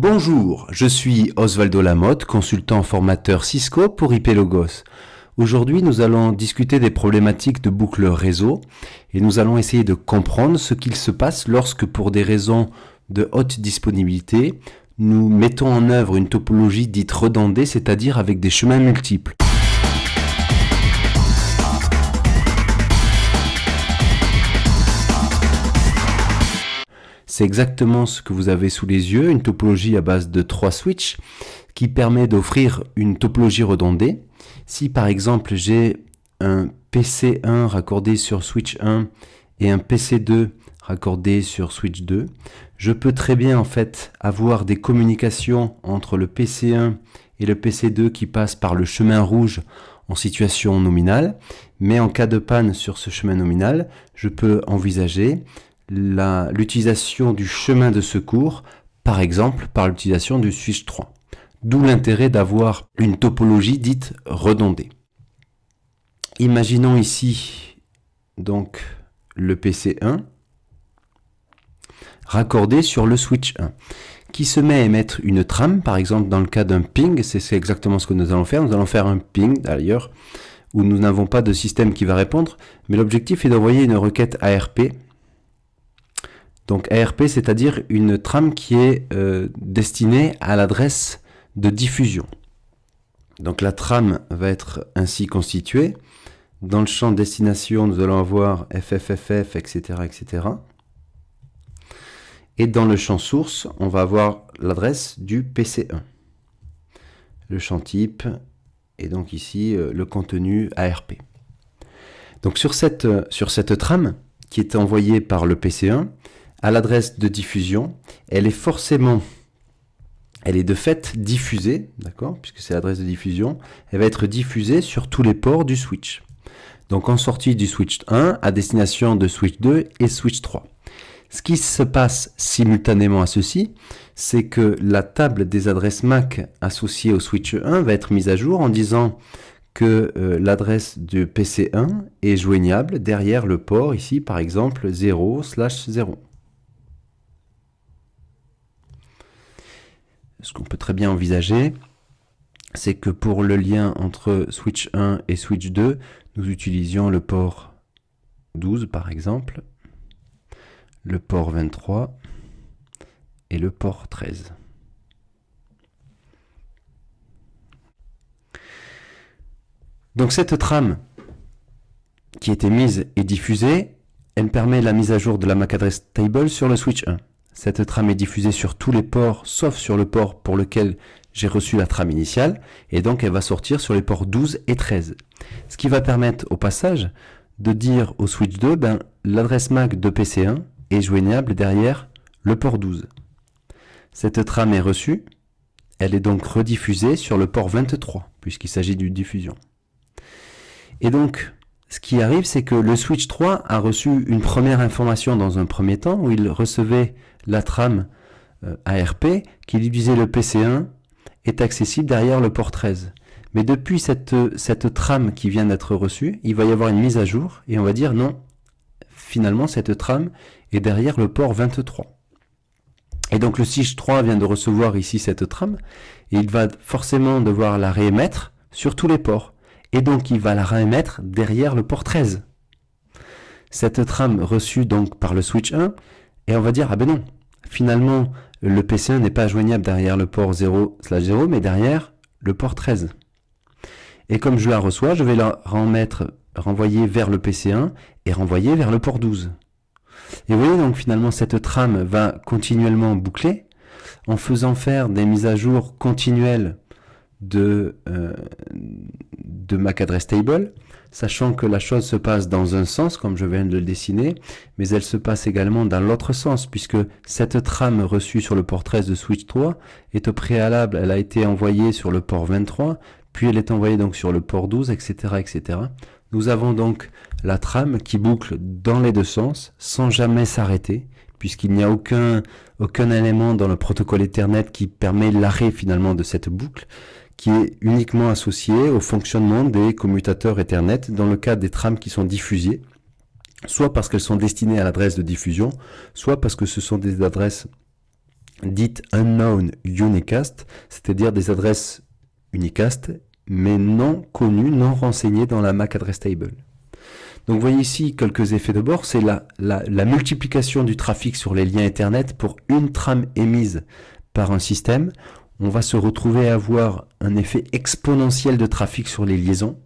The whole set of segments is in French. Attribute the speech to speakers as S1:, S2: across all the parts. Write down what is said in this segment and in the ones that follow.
S1: Bonjour, je suis Osvaldo Lamotte, consultant formateur Cisco pour IP Logos. Aujourd'hui, nous allons discuter des problématiques de boucle réseau et nous allons essayer de comprendre ce qu'il se passe lorsque, pour des raisons de haute disponibilité, nous mettons en œuvre une topologie dite redondée, c'est-à-dire avec des chemins multiples. C'est exactement ce que vous avez sous les yeux, une topologie à base de 3 switches qui permet d'offrir une topologie redondée. Si par exemple j'ai un PC1 raccordé sur switch 1 et un PC2 raccordé sur switch 2, je peux très bien en fait avoir des communications entre le PC1 et le PC2 qui passent par le chemin rouge en situation nominale, mais en cas de panne sur ce chemin nominal, je peux envisager l'utilisation du chemin de secours, par exemple par l'utilisation du switch 3. D'où l'intérêt d'avoir une topologie dite redondée. Imaginons ici donc le PC1 raccordé sur le switch 1 qui se met à émettre une trame, par exemple dans le cas d'un ping, c'est exactement ce que nous allons faire. Nous allons faire un ping d'ailleurs où nous n'avons pas de système qui va répondre, mais l'objectif est d'envoyer une requête ARP. Donc ARP, c'est-à-dire une trame qui est destinée à l'adresse de diffusion. Donc la trame va être ainsi constituée. Dans le champ destination, nous allons avoir FFFF, etc., etc. Et dans le champ source, on va avoir l'adresse du PC1. Le champ type et donc ici le contenu ARP. Donc sur cette trame qui est envoyée par le PC1, à l'adresse de diffusion, elle est de fait diffusée, d'accord, puisque c'est l'adresse de diffusion, elle va être diffusée sur tous les ports du switch. Donc en sortie du switch 1 à destination de switch 2 et switch 3. Ce qui se passe simultanément à ceci, c'est que la table des adresses MAC associées au switch 1 va être mise à jour en disant que l'adresse du PC1 est joignable derrière le port, ici par exemple 0/0. Ce qu'on peut très bien envisager, c'est que pour le lien entre switch 1 et switch 2, nous utilisions le port 12 par exemple, le port 23 et le port 13. Donc cette trame qui était mise et diffusée, elle permet la mise à jour de la MAC address table sur le switch 1. Cette trame est diffusée sur tous les ports, sauf sur le port pour lequel j'ai reçu la trame initiale, et donc elle va sortir sur les ports 12 et 13. Ce qui va permettre au passage de dire au switch 2, l'adresse MAC de PC1 est joignable derrière le port 12. Cette trame est reçue, elle est donc rediffusée sur le port 23, puisqu'il s'agit d'une diffusion. Et donc, ce qui arrive, c'est que le switch 3 a reçu une première information dans un premier temps, où il recevait la trame ARP, qui lui disait le PC1 est accessible derrière le port 13. Mais depuis cette trame qui vient d'être reçue, il va y avoir une mise à jour, et on va dire non, finalement cette trame est derrière le port 23. Et donc le switch 3 vient de recevoir ici cette trame, et il va forcément devoir la réémettre sur tous les ports. Et donc il va la réémettre derrière le port 13. Cette trame reçue donc par le switch 1, et on va dire, ah ben non, finalement le PC1 n'est pas joignable derrière le port 0/0, mais derrière le port 13. Et comme je la reçois, je vais la renvoyer vers le PC1 et renvoyer vers le port 12. Et vous voyez donc finalement cette trame va continuellement boucler en faisant faire des mises à jour continuelles de MAC address table, sachant que la chose se passe dans un sens comme je viens de le dessiner, mais elle se passe également dans l'autre sens, puisque cette trame reçue sur le port 13 de switch 3 est au préalable, elle a été envoyée sur le port 23, puis elle est envoyée donc sur le port 12, etc., etc. Nous avons donc la trame qui boucle dans les deux sens sans jamais s'arrêter, puisqu'il n'y a aucun élément dans le protocole Ethernet qui permet l'arrêt finalement de cette boucle, qui est uniquement associé au fonctionnement des commutateurs Ethernet dans le cas des trames qui sont diffusées, soit parce qu'elles sont destinées à l'adresse de diffusion, soit parce que ce sont des adresses dites unknown unicast, c'est-à-dire des adresses unicast, mais non connues, non renseignées dans la MAC address table. Donc vous voyez ici quelques effets de bord, c'est la multiplication du trafic sur les liens Ethernet pour une trame émise par un système. On va se retrouver à avoir un effet exponentiel de trafic sur les liaisons.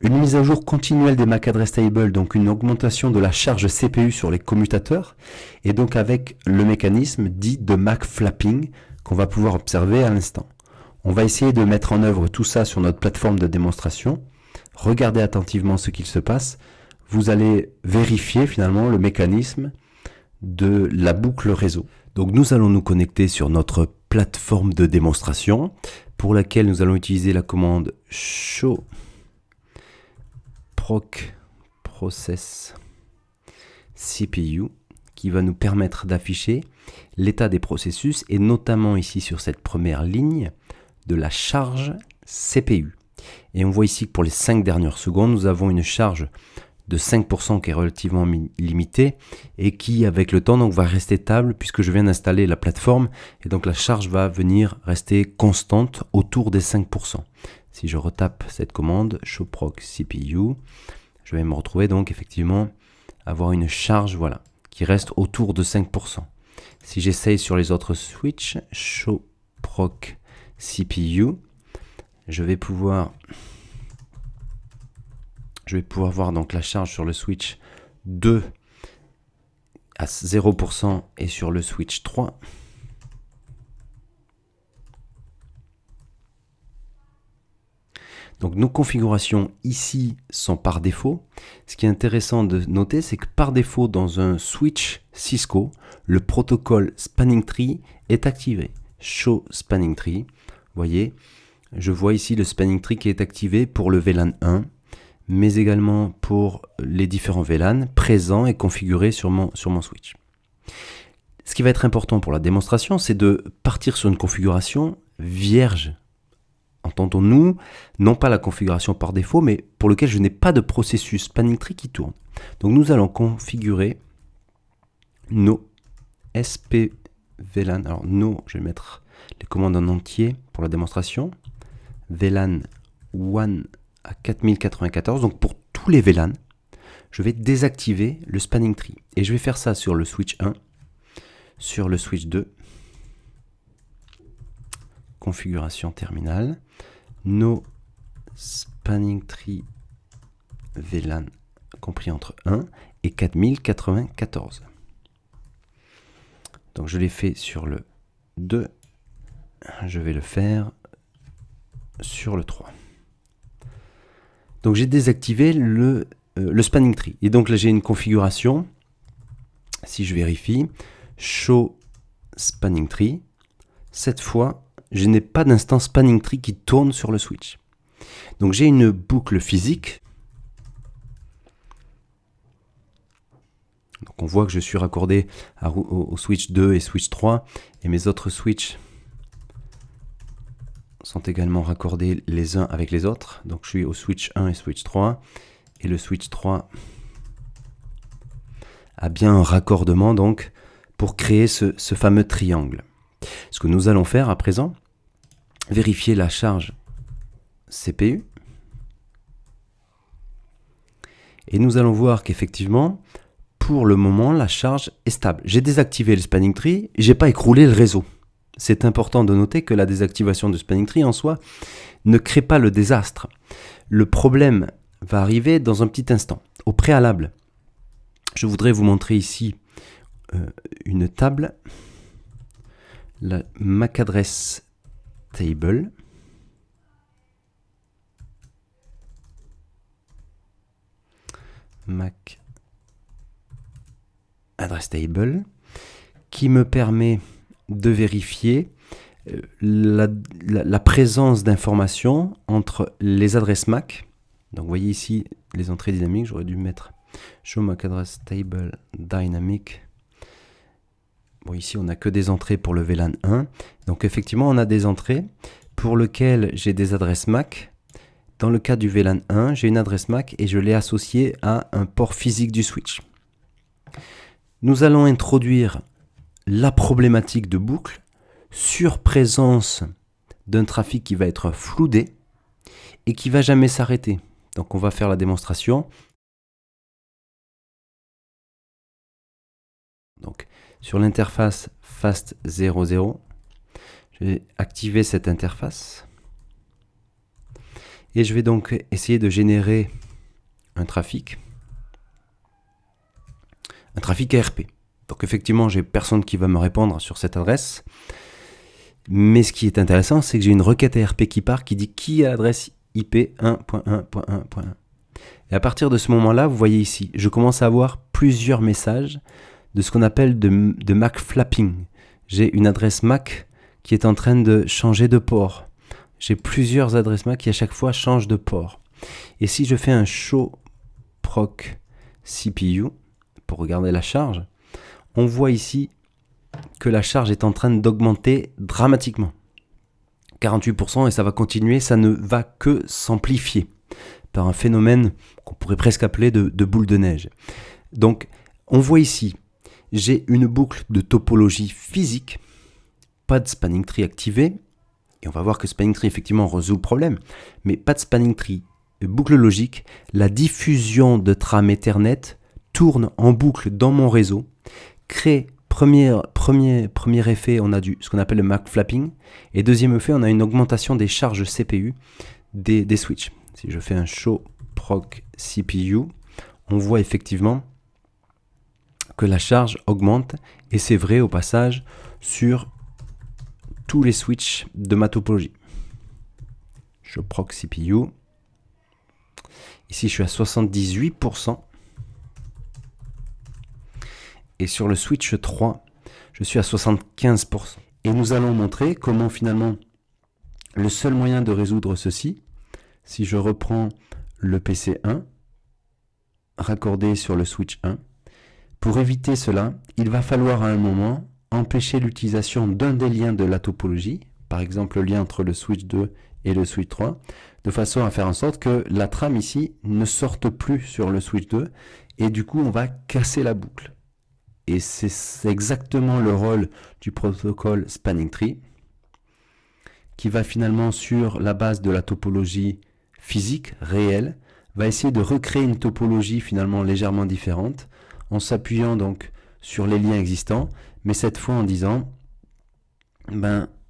S1: Une mise à jour continuelle des MAC address tables, donc une augmentation de la charge CPU sur les commutateurs, et donc avec le mécanisme dit de MAC flapping qu'on va pouvoir observer à l'instant. On va essayer de mettre en œuvre tout ça sur notre plateforme de démonstration. Regardez attentivement ce qu'il se passe. Vous allez vérifier finalement le mécanisme de la boucle réseau. Donc nous allons nous connecter sur notre plateforme de démonstration pour laquelle nous allons utiliser la commande show proc process CPU qui va nous permettre d'afficher l'état des processus et notamment ici sur cette première ligne de la charge CPU. Et on voit ici que pour les 5 dernières secondes, nous avons une charge de 5% qui est relativement limitée et qui avec le temps donc va rester stable puisque je viens d'installer la plateforme et donc la charge va venir rester constante autour des 5%. Si je retape cette commande show proc CPU, je vais me retrouver donc effectivement avoir une charge voilà qui reste autour de 5%. Si j'essaye sur les autres switches show proc CPU, je vais pouvoir voir donc la charge sur le switch 2 à 0% et sur le switch 3 donc nos configurations ici sont par défaut. Ce qui est intéressant de noter, c'est que par défaut dans un switch Cisco, le protocole spanning tree est activé. Show spanning tree, vous voyez, je vois ici le spanning tree qui est activé pour le VLAN 1, mais également pour les différents VLAN présents et configurés sur mon switch. Ce qui va être important pour la démonstration, c'est de partir sur une configuration vierge. Entendons-nous, non pas la configuration par défaut, mais pour lequel je n'ai pas de processus spanning tree qui tourne. Donc nous allons configurer nos SP VLAN. Alors je vais mettre les commandes en entier pour la démonstration. VLAN 1 à 4094, donc pour tous les VLAN, je vais désactiver le spanning tree. Et je vais faire ça sur le switch 1, sur le switch 2, configuration terminale, no spanning tree VLAN compris entre 1 et 4094. Donc je l'ai fait sur le 2, je vais le faire sur le 3. Donc j'ai désactivé le spanning tree. Et donc là j'ai une configuration, si je vérifie, show spanning tree. Cette fois, je n'ai pas d'instant spanning tree qui tourne sur le switch. Donc j'ai une boucle physique. Donc on voit que je suis raccordé au switch 2 et switch 3 et mes autres switches sont également raccordés les uns avec les autres. Donc je suis au switch 1 et switch 3 et le switch 3 a bien un raccordement donc pour créer ce fameux triangle. Ce que nous allons faire à présent, vérifier la charge CPU et nous allons voir qu'effectivement pour le moment la charge est stable. J'ai désactivé le spanning tree, j'ai pas écroulé le réseau. C'est important de noter que la désactivation de spanning tree en soi ne crée pas le désastre. Le problème va arriver dans un petit instant. Au préalable, je voudrais vous montrer ici une table, la MAC address table. MAC address table qui me permet de vérifier la présence d'informations entre les adresses MAC. Donc vous voyez ici les entrées dynamiques, j'aurais dû mettre show MAC address table dynamic. Bon, ici on n'a que des entrées pour le VLAN 1. Donc effectivement on a des entrées pour lesquelles j'ai des adresses MAC. Dans le cas du VLAN 1, j'ai une adresse MAC et je l'ai associée à un port physique du switch. Nous allons introduire la problématique de boucle surprésence d'un trafic qui va être floudé et qui va jamais s'arrêter. Donc on va faire la démonstration. Donc sur l'interface fast00, je vais activer cette interface et je vais donc essayer de générer un trafic ARP. Donc effectivement, j'ai personne qui va me répondre sur cette adresse. Mais ce qui est intéressant, c'est que j'ai une requête ARP qui part, qui dit qui a l'adresse IP 1.1.1.1. Et à partir de ce moment-là, vous voyez ici, je commence à avoir plusieurs messages de ce qu'on appelle de MAC flapping. J'ai une adresse MAC qui est en train de changer de port. J'ai plusieurs adresses MAC qui à chaque fois changent de port. Et si je fais un show proc CPU pour regarder la charge, on voit ici que la charge est en train d'augmenter dramatiquement. 48% et ça va continuer, ça ne va que s'amplifier par un phénomène qu'on pourrait presque appeler de boule de neige. Donc on voit ici, j'ai une boucle de topologie physique, pas de spanning tree activé, et on va voir que spanning tree effectivement résout le problème, mais pas de spanning tree, boucle logique, la diffusion de trame Ethernet tourne en boucle dans mon réseau, crée premier effet, on a ce qu'on appelle le MAC flapping, et deuxième effet, on a une augmentation des charges CPU des switches. Si je fais un show proc CPU, on voit effectivement que la charge augmente, et c'est vrai au passage sur tous les switches de ma topologie. Show proc CPU. Ici, je suis à 78%. Et sur le switch 3, je suis à 75%. Et nous allons montrer comment finalement le seul moyen de résoudre ceci, si je reprends le PC1, raccordé sur le switch 1, pour éviter cela, il va falloir à un moment empêcher l'utilisation d'un des liens de la topologie, par exemple le lien entre le switch 2 et le switch 3, de façon à faire en sorte que la trame ici ne sorte plus sur le switch 2, et du coup on va casser la boucle. Et c'est exactement le rôle du protocole Spanning Tree, qui va finalement, sur la base de la topologie physique, réelle, va essayer de recréer une topologie finalement légèrement différente, en s'appuyant donc sur les liens existants, mais cette fois en disant,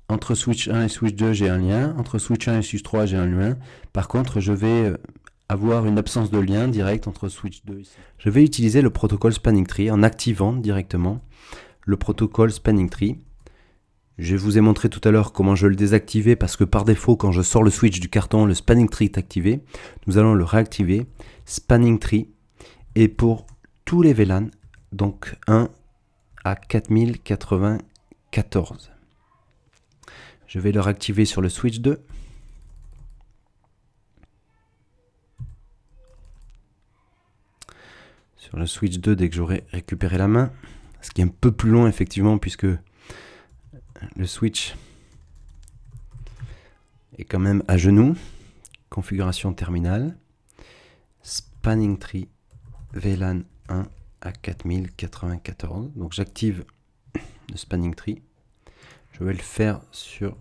S1: entre switch 1 et switch 2, j'ai un lien, entre switch 1 et switch 3, j'ai un lien, par contre, je vais avoir une absence de lien direct entre switch 2 et switch 3. Je vais utiliser le protocole Spanning Tree en activant directement le protocole Spanning Tree. Je vous ai montré tout à l'heure comment je le désactivais parce que par défaut, quand je sors le switch du carton, le Spanning Tree est activé. Nous allons le réactiver, Spanning Tree, et pour tous les VLAN, donc 1 à 4094. Je vais le réactiver sur le switch 2. Sur le switch 2 dès que j'aurai récupéré la main, ce qui est un peu plus long effectivement puisque le switch est quand même à genoux. Configuration terminale, Spanning Tree VLAN 1 à 4094. Donc j'active le Spanning Tree. Je vais le faire sur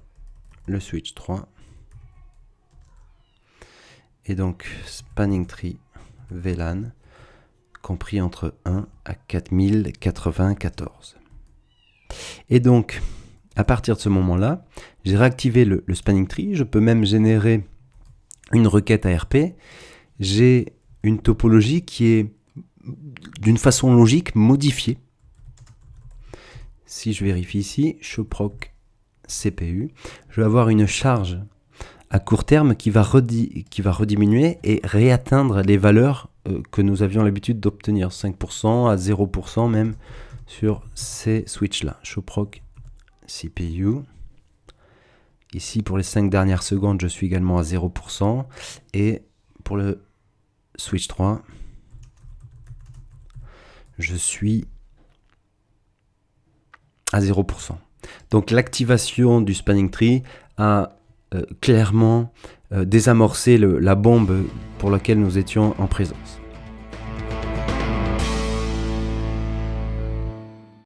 S1: le switch 3. Et donc Spanning Tree VLAN compris entre 1 à 4094. Et donc, à partir de ce moment-là, j'ai réactivé le Spanning Tree. Je peux même générer une requête ARP. J'ai une topologie qui est, d'une façon logique, modifiée. Si je vérifie ici, show proc CPU, je vais avoir une charge à court terme qui va rediminuer et réatteindre les valeurs que nous avions l'habitude d'obtenir, 5% à 0% même sur ces switches-là. Show proc CPU. Ici, pour les 5 dernières secondes, je suis également à 0%. Et pour le switch 3, je suis à 0%. Donc l'activation du Spanning Tree a clairement désamorcer la bombe pour laquelle nous étions en présence.